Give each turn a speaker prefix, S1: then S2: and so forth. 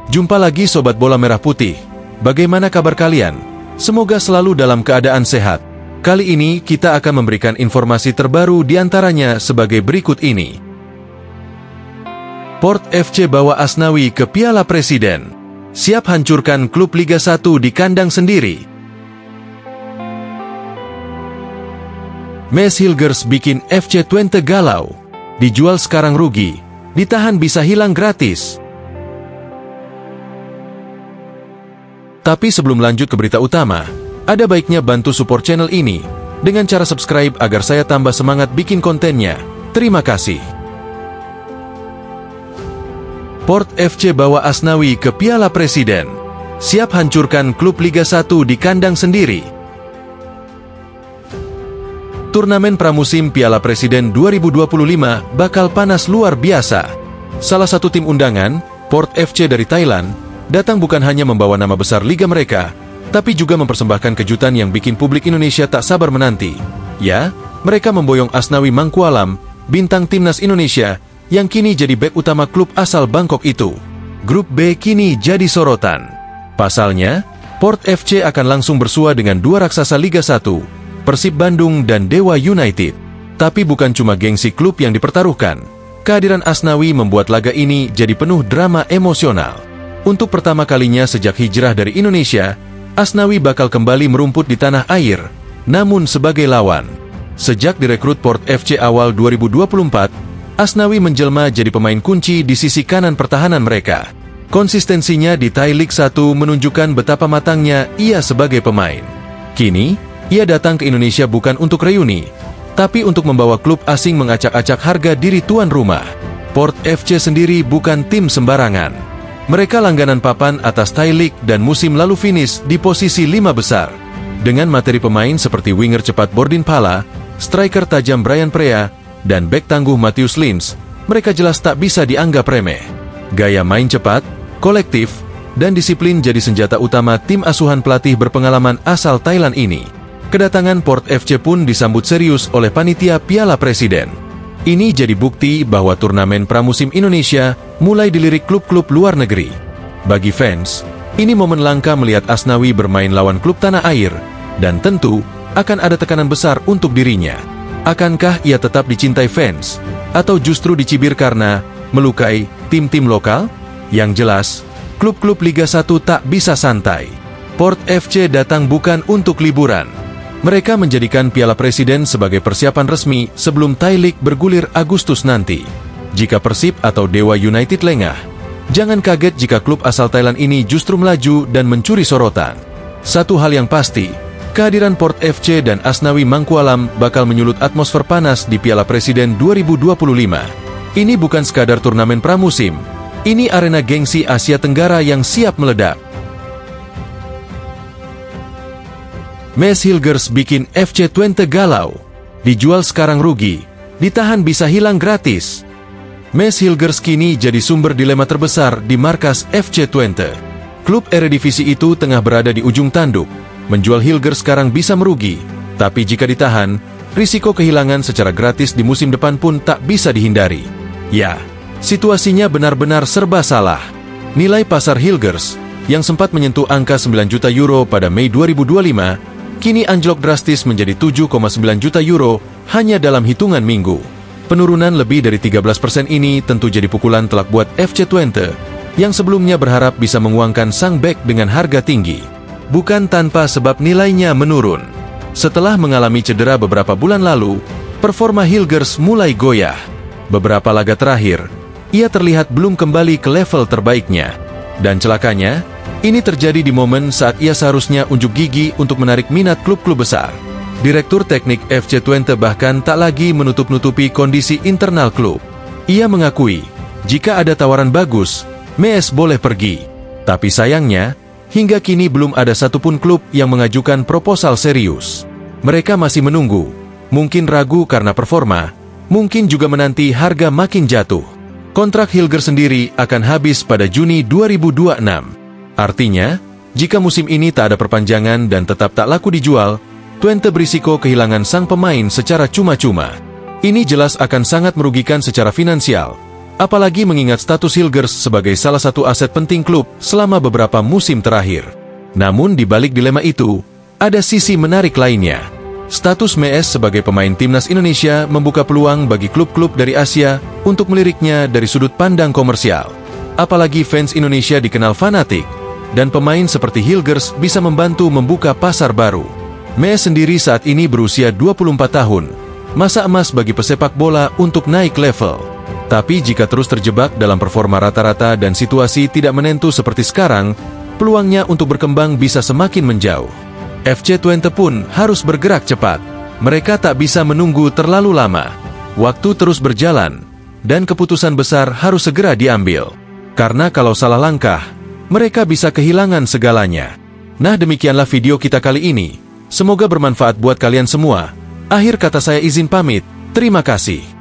S1: Jumpa lagi Sobat Bola Merah Putih. Bagaimana kabar kalian? Semoga selalu dalam keadaan sehat. Kali ini kita akan memberikan informasi terbaru diantaranya sebagai berikut ini. Port FC bawa Asnawi ke Piala Presiden. Siap hancurkan klub Liga 1 di kandang sendiri. Mes Hilgers bikin FC Twente galau. Dijual sekarang rugi, ditahan bisa hilang gratis. Tapi sebelum lanjut ke berita utama, ada baiknya bantu support channel ini dengan cara subscribe agar saya tambah semangat bikin kontennya. Terima kasih. Port FC bawa Asnawi ke Piala Presiden. Siap hancurkan klub Liga 1 di kandang sendiri. Turnamen pramusim Piala Presiden 2025 bakal panas luar biasa. Salah satu tim undangan, Port FC dari Thailand, datang bukan hanya membawa nama besar liga mereka, tapi juga mempersembahkan kejutan yang bikin publik Indonesia tak sabar menanti. Ya, mereka memboyong Asnawi Mangkualam, bintang timnas Indonesia, yang kini jadi bek utama klub asal Bangkok itu. Grup B kini jadi sorotan. Pasalnya, Port FC akan langsung bersua dengan dua raksasa Liga 1, Persib Bandung dan Dewa United. Tapi bukan cuma gengsi klub yang dipertaruhkan. Kehadiran Asnawi membuat laga ini jadi penuh drama emosional. Untuk pertama kalinya sejak hijrah dari Indonesia, Asnawi bakal kembali merumput di tanah air, namun sebagai lawan. Sejak direkrut Port FC awal 2024, Asnawi menjelma jadi pemain kunci di sisi kanan pertahanan mereka. Konsistensinya di Thai League 1 menunjukkan betapa matangnya ia sebagai pemain. Kini, ia datang ke Indonesia bukan untuk reuni, tapi untuk membawa klub asing mengacak-acak harga diri tuan rumah. Port FC sendiri bukan tim sembarangan. Mereka langganan papan atas Thai League dan musim lalu finish di posisi 5 besar. Dengan materi pemain seperti winger cepat Bordin Pala, striker tajam Brian Prea, dan bek tangguh Matheus Lins, mereka jelas tak bisa dianggap remeh. Gaya main cepat, kolektif, dan disiplin jadi senjata utama tim asuhan pelatih berpengalaman asal Thailand ini. Kedatangan Port FC pun disambut serius oleh panitia Piala Presiden. Ini jadi bukti bahwa turnamen pramusim Indonesia mulai dilirik klub-klub luar negeri. Bagi fans, ini momen langka melihat Asnawi bermain lawan klub tanah air, dan tentu akan ada tekanan besar untuk dirinya. Akankah ia tetap dicintai fans, atau justru dicibir karena melukai tim-tim lokal? Yang jelas, klub-klub Liga 1 tak bisa santai. Port FC datang bukan untuk liburan. Mereka menjadikan Piala Presiden sebagai persiapan resmi sebelum Thai League bergulir Agustus nanti. Jika Persib atau Dewa United lengah, jangan kaget jika klub asal Thailand ini justru melaju dan mencuri sorotan. Satu hal yang pasti, kehadiran Port FC dan Asnawi Mangkualam bakal menyulut atmosfer panas di Piala Presiden 2025. Ini bukan sekadar turnamen pramusim, ini arena gengsi Asia Tenggara yang siap meledak. Mes Hilgers bikin FC Twente galau. Dijual sekarang rugi, ditahan bisa hilang gratis. Mes Hilgers kini jadi sumber dilema terbesar di markas FC Twente. Klub Eredivisie itu tengah berada di ujung tanduk. Menjual Hilgers sekarang bisa merugi, tapi jika ditahan, risiko kehilangan secara gratis di musim depan pun tak bisa dihindari. Ya, situasinya benar-benar serba salah. Nilai pasar Hilgers, yang sempat menyentuh angka 9 juta euro pada Mei 2025, kini anjlok drastis menjadi 7,9 juta euro hanya dalam hitungan minggu. Penurunan lebih dari 13% ini tentu jadi pukulan telak buat FC Twente, yang sebelumnya berharap bisa menguangkan sang bek dengan harga tinggi. Bukan tanpa sebab nilainya menurun. Setelah mengalami cedera beberapa bulan lalu, performa Hilgers mulai goyah. Beberapa laga terakhir, ia terlihat belum kembali ke level terbaiknya. Dan celakanya, ini terjadi di momen saat ia seharusnya unjuk gigi untuk menarik minat klub-klub besar. Direktur teknik FC Twente bahkan tak lagi menutup-nutupi kondisi internal klub. Ia mengakui, jika ada tawaran bagus, Mes boleh pergi. Tapi sayangnya, hingga kini belum ada satupun klub yang mengajukan proposal serius. Mereka masih menunggu, mungkin ragu karena performa, mungkin juga menanti harga makin jatuh. Kontrak Hilgers sendiri akan habis pada Juni 2026. Artinya, jika musim ini tak ada perpanjangan dan tetap tak laku dijual, Twente berisiko kehilangan sang pemain secara cuma-cuma. Ini jelas akan sangat merugikan secara finansial, Apalagi mengingat status Hilgers sebagai salah satu aset penting klub selama beberapa musim terakhir. Namun di balik dilema itu, ada sisi menarik lainnya. Status Mees sebagai pemain timnas Indonesia membuka peluang bagi klub-klub dari Asia untuk meliriknya dari sudut pandang komersial. Apalagi fans Indonesia dikenal fanatik, dan pemain seperti Hilgers bisa membantu membuka pasar baru. Mees sendiri saat ini berusia 24 tahun, masa emas bagi pesepak bola untuk naik level. Tapi jika terus terjebak dalam performa rata-rata dan situasi tidak menentu seperti sekarang, peluangnya untuk berkembang bisa semakin menjauh. FC Twente pun harus bergerak cepat. Mereka tak bisa menunggu terlalu lama. Waktu terus berjalan, dan keputusan besar harus segera diambil. Karena kalau salah langkah, mereka bisa kehilangan segalanya. Nah, demikianlah video kita kali ini. Semoga bermanfaat buat kalian semua. Akhir kata saya izin pamit. Terima kasih.